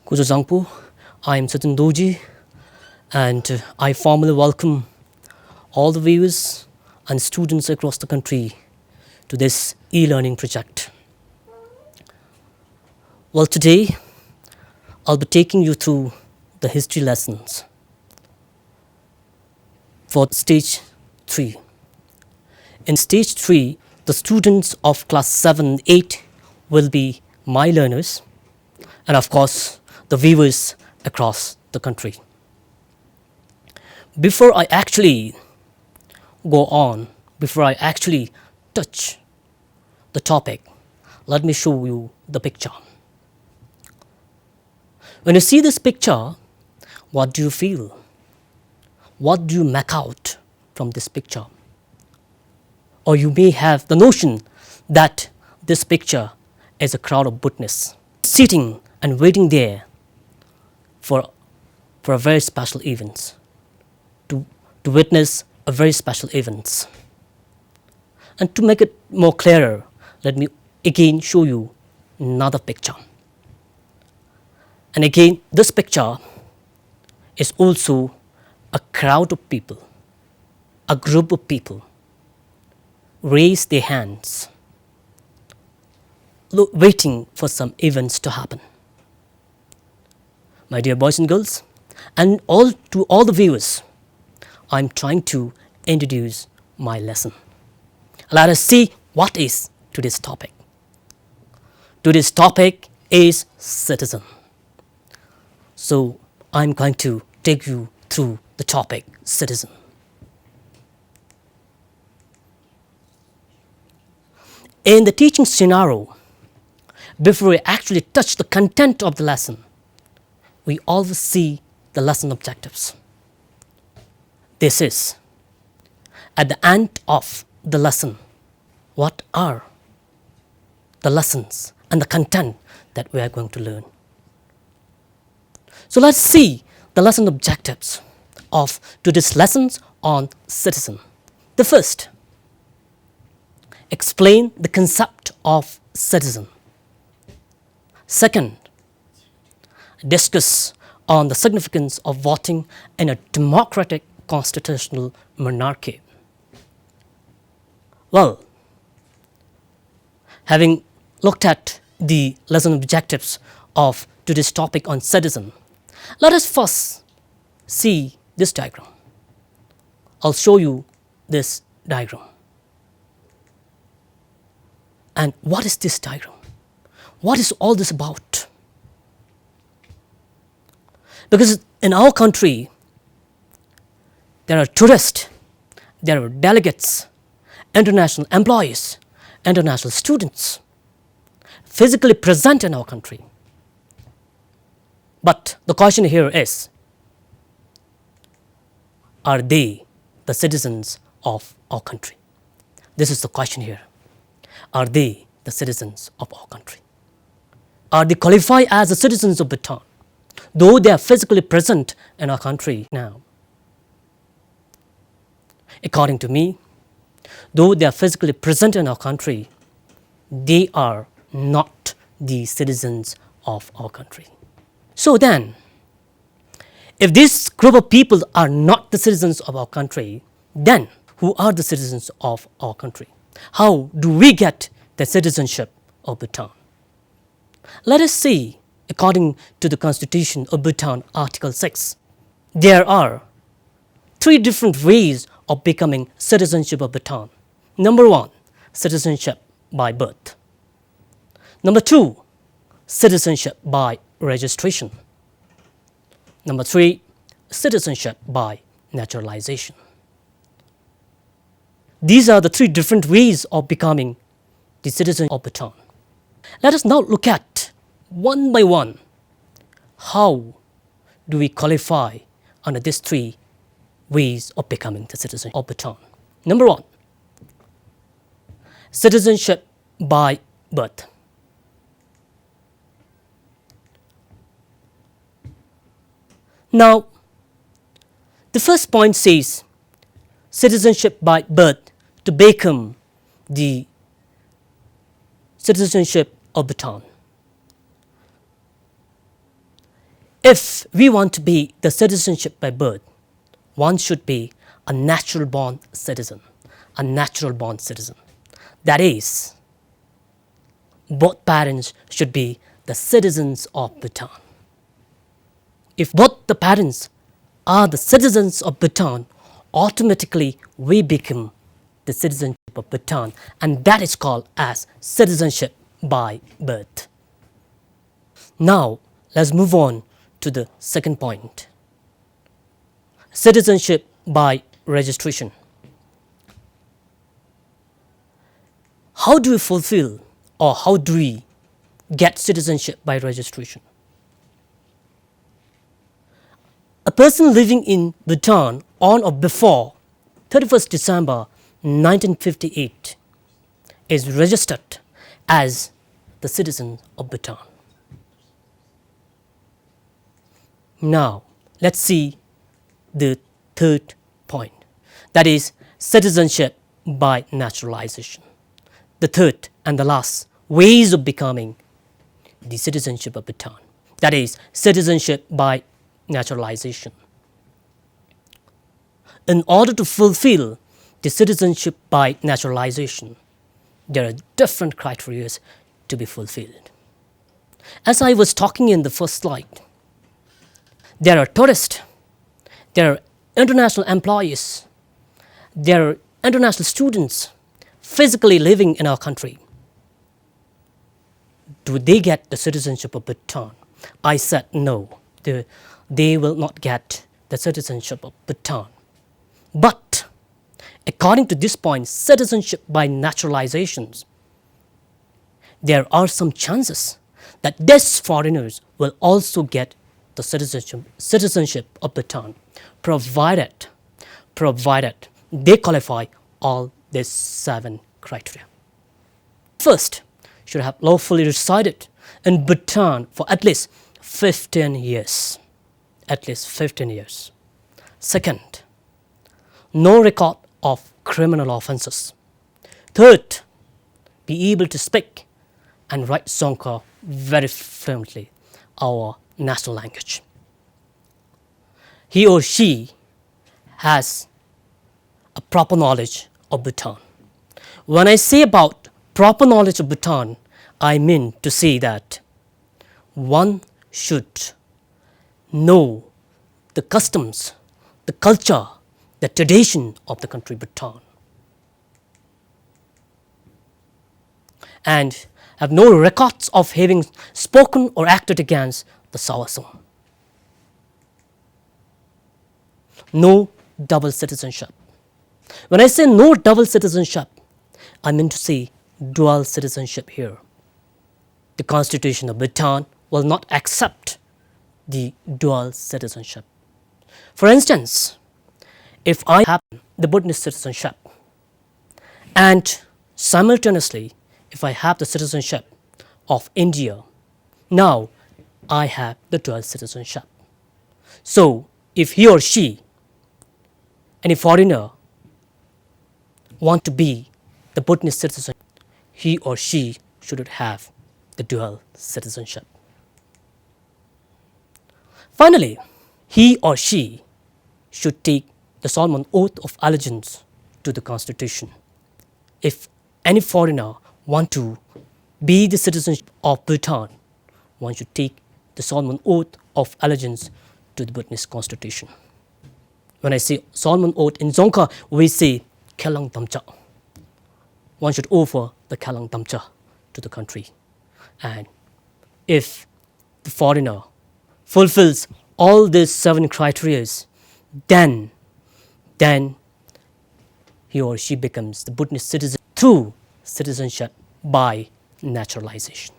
Kuzozangpo, I am Satan Doji, and I formally welcome all the viewers and students across the country to this e-learning project. Well, today I'll be taking you through the history lessons for stage 3. In stage 3, the students of class 7 and 8 will be my learners, and of course the viewers across the country. Before I actually go on, before I actually touch the topic, let me show you the picture. When you see this picture, what do you feel? What do you make out from this picture? Or you may have the notion that this picture is a crowd of Buddhists sitting and waiting there for a very special event, to witness a very special event. And to make it more clearer, let me again show you another picture. And again, this picture is also a crowd of people, a group of people raise their hands, waiting for some events to happen. My dear boys and girls, and to all the viewers, I'm trying to introduce my lesson. Let us see what is today's topic. Today's topic is citizen. So I'm going to take you through the topic citizen. In the teaching scenario, before we actually touch the content of the lesson, we always see the lesson objectives. This is, at the end of the lesson, what are the lessons and the content that we are going to learn. So let's see the lesson objectives of today's lessons on citizen. The first, explain the concept of citizen. Second, discuss on the significance of voting in a democratic constitutional monarchy. Well, having looked at the lesson objectives of today's topic on citizen, let us first see this diagram. I'll show you this diagram. And what is this diagram? What is all this about? Because in our country, there are tourists, there are delegates, international employees, international students physically present in our country. But the question here is, are they the citizens of our country? This is the question here. Are they the citizens of our country? Are they qualified as the citizens of Bhutan, though they are physically present in our country now? According to me, though they are physically present in our country, they are not the citizens of our country. So then, if this group of people are not the citizens of our country, then who are the citizens of our country? How do we get the citizenship of Bhutan? Let us see, according to the Constitution of Bhutan, Article 6, there are 3 different ways of becoming citizenship of Bhutan. Number 1, citizenship by birth. Number 2, citizenship by registration. Number 3, citizenship by naturalization. These are the 3 different ways of becoming the citizen of Bhutan. Let us now look at one by one how do we qualify under these 3 ways of becoming the citizen of Bhutan. Number 1, citizenship by birth. Now, the first point says citizenship by birth to become the citizenship of Bhutan. If we want to be the citizenship by birth, one should be a natural born citizen, a natural born citizen. That is, both parents should be the citizens of Bhutan. If both the parents are the citizens of Bhutan, automatically we become the citizenship of Bhutan, and that is called as citizenship by birth. Now, let's move on to the second point. Citizenship by registration. How do we fulfill or how do we get citizenship by registration? A person living in Bhutan on or before 31st December 1958 is registered as the citizen of Bhutan. Now, let's see the third point, that is citizenship by naturalization. The third and the last ways of becoming the citizenship of Bhutan, that is citizenship by naturalization. In order to fulfill the citizenship by naturalization, there are different criteria to be fulfilled. As I was talking in the first slide, there are tourists, there are international employees, there are international students physically living in our country. Do they get the citizenship of Bhutan? I said no, they will not get the citizenship of Bhutan. But according to this point, citizenship by naturalizations, there are some chances that these foreigners will also get the citizenship of Bhutan, provided they qualify all these 7 criteria. First, should have lawfully resided in Bhutan for at least 15 years. At least 15 years. Second, no record of criminal offenses. Third, be able to speak and write Dzongkha very fluently, our national language. He or she has a proper knowledge of Bhutan. When I say about proper knowledge of Bhutan, I mean to say that one should know the customs, the culture, the tradition of the country Bhutan, and have no records of having spoken or acted against the Sawasom. No double citizenship. When I say no double citizenship, I mean to say dual citizenship here. The Constitution of Bhutan will not accept the dual citizenship. For instance, if I have the Bhutanese citizenship and simultaneously if I have the citizenship of India, now I have the dual citizenship. So if he or she, any foreigner, want to be the Bhutanese citizen, he or she should have the dual citizenship. Finally, he or she should take the solemn oath of allegiance to the Constitution. If any foreigner want to be the citizen of Bhutan, one should take the solemn oath of allegiance to the Bhutanese Constitution. When I say solemn oath in Dzongkha, we say Kelang Damcha. One should offer the Kelang Damcha to the country. And if the foreigner fulfills all these 7 criteria, then he or she becomes the Bhutanese citizen through citizenship by naturalization.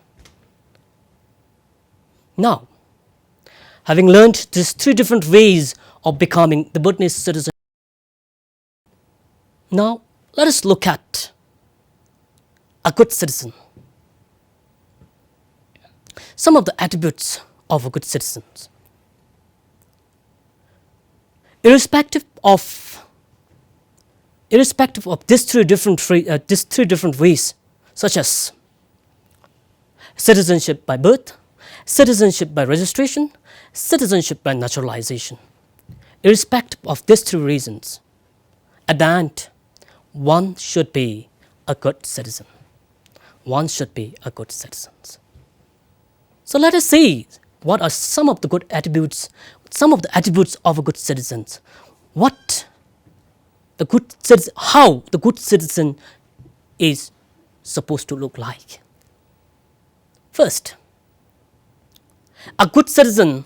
Now, having learned these 3 different ways of becoming the Bhutanese citizen, now let us look at a good citizen. Some of the attributes of a good citizen. Irrespective of these three different ways, such as citizenship by birth, citizenship by registration, citizenship by naturalization. Irrespective of these three reasons, at the end, one should be a good citizen. One should be a good citizen. So let us see what are some of the good attributes, of a good citizen. What the good citizen, how the good citizen is supposed to look like. First, a good citizen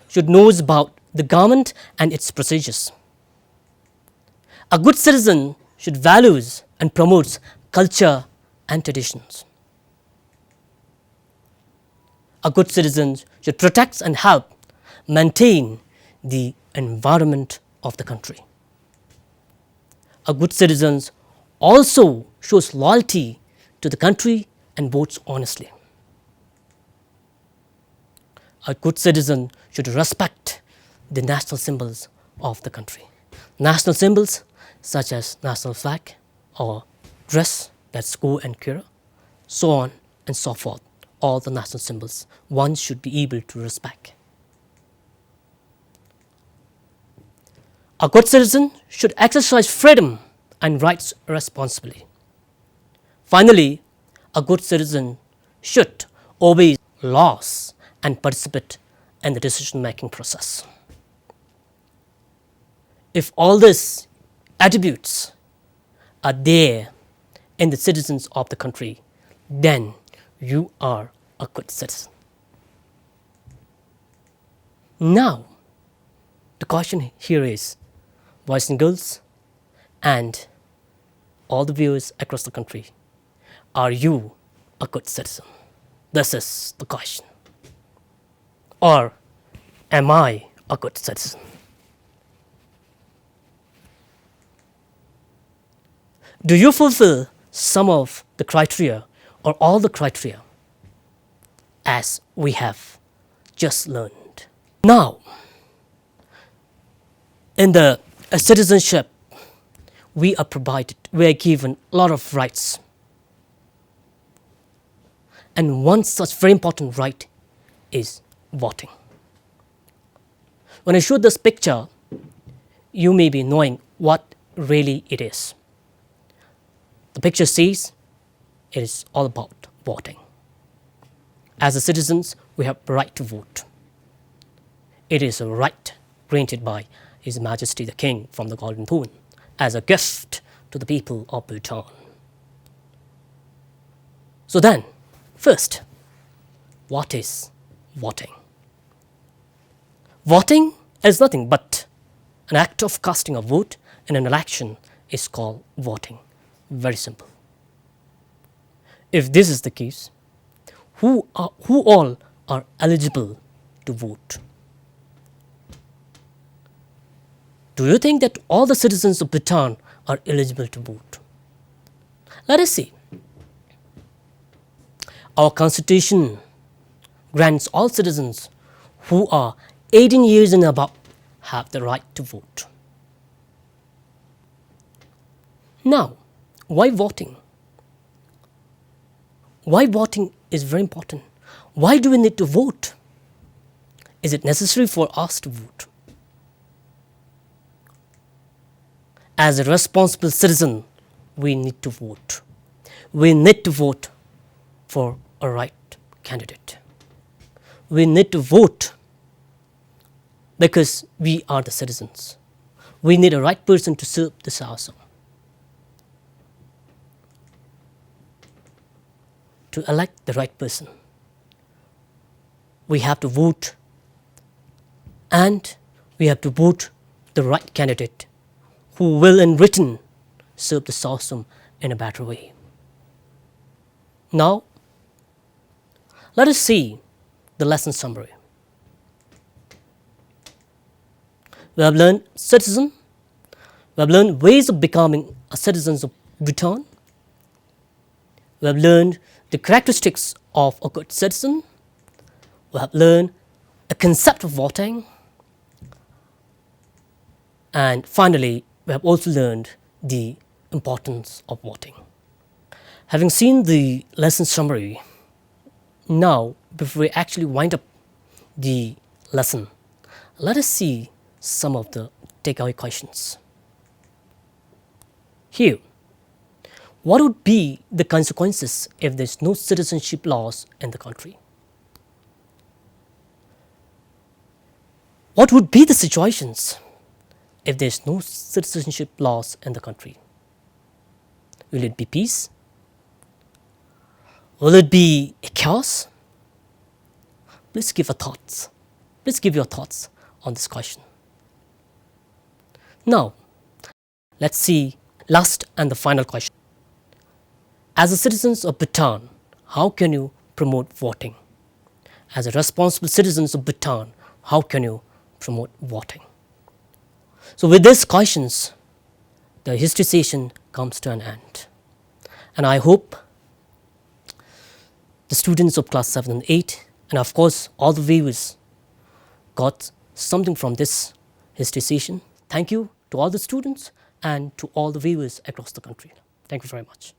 should know about the government and its procedures. A good citizen should values and promotes culture and traditions. A good citizen should protect and help maintain the environment of the country. A good citizen also shows loyalty to the country and votes honestly. A good citizen should respect the national symbols of the country. National symbols such as national flag or dress, that's go and kira, so on and so forth. All the national symbols one should be able to respect. A good citizen should exercise freedom and rights responsibly. Finally, a good citizen should obey laws and participate in the decision-making process. If all these attributes are there in the citizens of the country, then you are a good citizen. Now, the question here is, boys and girls, and all the viewers across the country, are you a good citizen? This is the question. Or am I a good citizen? Do you fulfill some of the criteria or all the criteria as we have just learned? Now, in the citizenship, we are given a lot of rights. And one such very important right is voting. When I show this picture, you may be knowing what really it is. The picture says it is all about voting. As a citizens, we have the right to vote. It is a right granted by His Majesty the King from the Golden Throne as a gift to the people of Bhutan. So then, first, what is voting? Voting is nothing but an act of casting a vote in an election is called voting. Very simple. If this is the case, who all are eligible to vote? Do you think that all the citizens of Bhutan are eligible to vote? Let us see. Our constitution grants all citizens who are 18 years and above have the right to vote. Now, why voting? Why voting is very important. Why do we need to vote? Is it necessary for us to vote? As a responsible citizen, we need to vote. We need to vote for a right candidate. We need to vote because we are the citizens. We need a right person to serve this house. To elect the right person, we have to vote, and we have to vote the right candidate who will in return serve the Sasam in a better way. Now, let us see the lesson summary. We have learned citizen, we have learned ways of becoming a citizen of Bhutan, we have learned the characteristics of a good citizen, we have learned a concept of voting, and finally, we have also learned the importance of voting. Having seen the lesson summary, now before we actually wind up the lesson, let us see some of the takeaway questions. Here, what would be the consequences if there's no citizenship laws in the country? What would be the situations if there's no citizenship laws in the country? Will it be peace? Will it be a chaos? Please give your thoughts. Please give your thoughts on this question. Now, let's see last and the final question. As a citizens of Bhutan, how can you promote voting? As a responsible citizens of Bhutan, how can you promote voting? So with these questions, the history session comes to an end. And I hope the students of class 7 and 8, and of course all the viewers, got something from this history session. Thank you to all the students and to all the viewers across the country. Thank you very much.